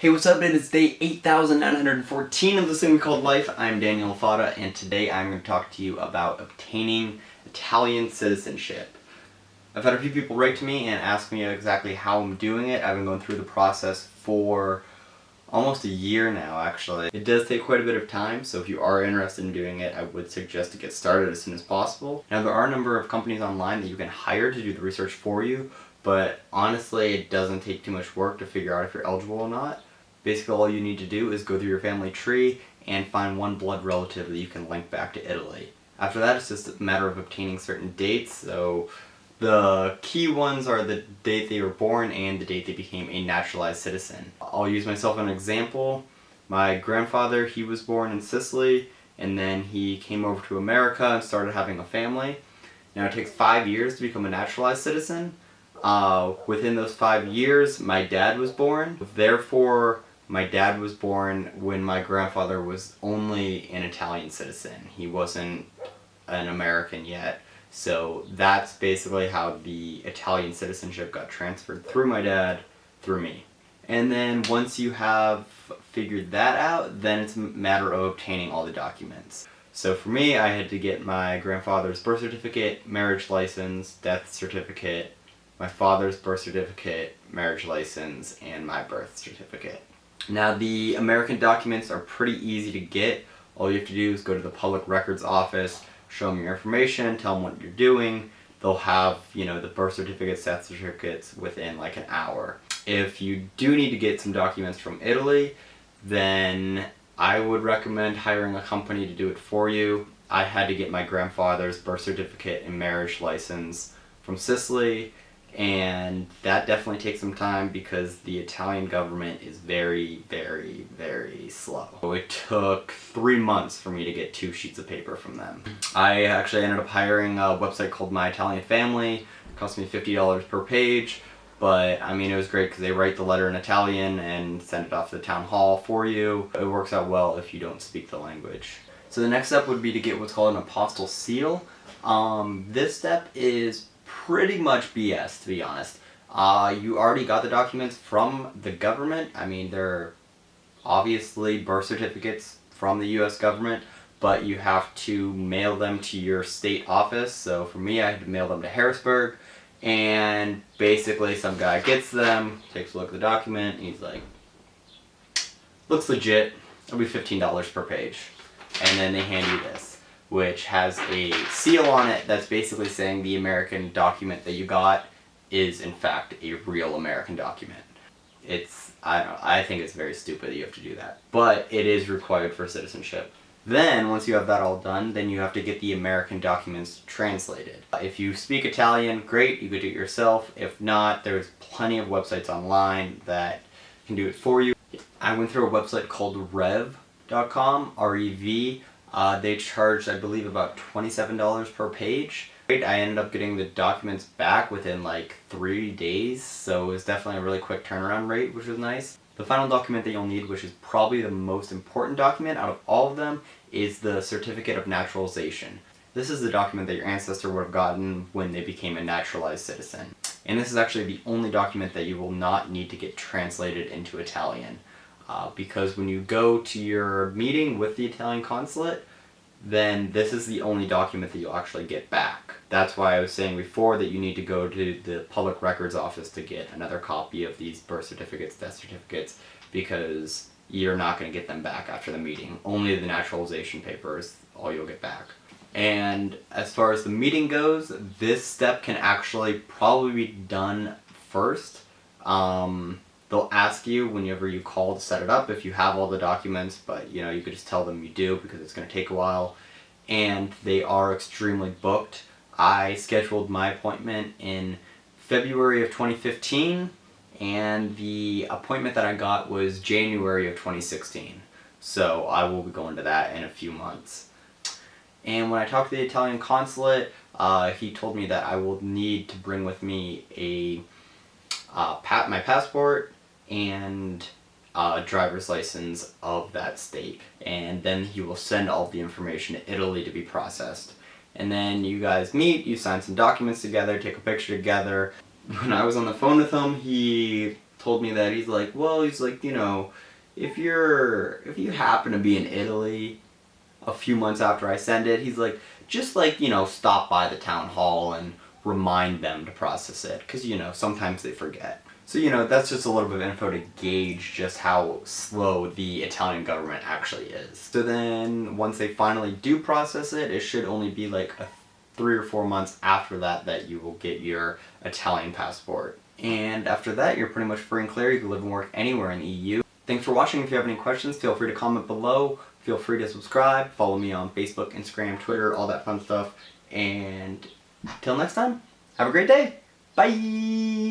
Hey, what's up? It is day 8,914 of this thing we called life. I'm Daniel Fada, and today I'm going to talk to you about obtaining Italian citizenship. I've had a few people write to me and ask me exactly how I'm doing it. I've been going through the process for almost a year now, actually. It does take quite a bit of time, so if you are interested in doing it, I would suggest to get started as soon as possible. Now, there are a number of companies online that you can hire to do the research for you, but honestly, it doesn't take too much work to figure out if you're eligible or not. Basically, all you need to do is go through your family tree and find one blood relative that you can link back to Italy. After that, it's just a matter of obtaining certain dates. So the key ones are the date they were born and the date they became a naturalized citizen. I'll use myself as an example. My grandfather, he was born in Sicily, and then he came over to America and started having a family. Now, it takes 5 years to become a naturalized citizen. Within those 5 years, my dad was born. Therefore, my dad was born when my grandfather was only an Italian citizen. He wasn't an American yet. So that's basically how the Italian citizenship got transferred through my dad, through me. And then once you have figured that out, then it's a matter of obtaining all the documents. So for me, I had to get my grandfather's birth certificate, marriage license, death certificate, my father's birth certificate, marriage license, and my birth certificate. Now, the American documents are pretty easy to get. All you have to do is go to the public records office, show them your information, tell them what you're doing. They'll have, the birth certificates, death certificates within like an hour. If you do need to get some documents from Italy, then I would recommend hiring a company to do it for you. I had to get my grandfather's birth certificate and marriage license from Sicily, and that definitely takes some time because the Italian government is very, very, very slow. It took 3 months for me to get 2 sheets of paper from them. I actually ended up hiring a website called My Italian Family. It cost me $50 per page, but it was great because they write the letter in Italian and send it off to the town hall for you. It works out well if you don't speak the language. So the next step would be to get what's called an apostille seal. This step is pretty much BS, to be honest. You already got the documents from the government. They're obviously birth certificates from the US government, but you have to mail them to your state office. So for me, I had to mail them to Harrisburg, and basically some guy gets them, takes a look at the document, and he's like, looks legit, it'll be $15 per page. And then they hand you this, which has a seal on it that's basically saying the American document that you got is in fact a real American document. I think it's very stupid that you have to do that, but it is required for citizenship. Then, once you have that all done, then you have to get the American documents translated. If you speak Italian, great, you could do it yourself. If not, there's plenty of websites online that can do it for you. I went through a website called rev.com, R-E-V. They charged, I believe, about $27 per page. I ended up getting the documents back within like 3 days, so it was definitely a really quick turnaround rate, which was nice. The final document that you'll need, which is probably the most important document out of all of them, is the Certificate of Naturalization. This is the document that your ancestor would have gotten when they became a naturalized citizen. And this is actually the only document that you will not need to get translated into Italian. Because when you go to your meeting with the Italian consulate, then this is the only document that you'll actually get back. That's why I was saying before that you need to go to the public records office to get another copy of these birth certificates, death certificates, because you're not going to get them back after the meeting. Only the naturalization papers, all you'll get back. And as far as the meeting goes, this step can actually probably be done first. They'll ask you whenever you call to set it up if you have all the documents, but you could just tell them you do because it's going to take a while. And they are extremely booked. I scheduled my appointment in February of 2015, and the appointment that I got was January of 2016. So I will be going to that in a few months. And when I talked to the Italian consulate, he told me that I will need to bring with me my passport and a driver's license of that state. And then he will send all the information to Italy to be processed. And then you guys meet, you sign some documents together, take a picture together. When I was on the phone with him, he told me that he's like, well, he's like, you know, if you happen to be in Italy a few months after I send it, he's like, just like, you know, stop by the town hall and remind them to process it, because, you know, sometimes they forget. So, you know, that's just a little bit of info to gauge just how slow the Italian government actually is. So then, once they finally do process it, it should only be like 3 or 4 months after that that you will get your Italian passport. And after that, you're pretty much free and clear. You can live and work anywhere in the EU. Thanks for watching. If you have any questions, feel free to comment below. Feel free to subscribe. Follow me on Facebook, Instagram, Twitter, all that fun stuff. And till next time, have a great day. Bye!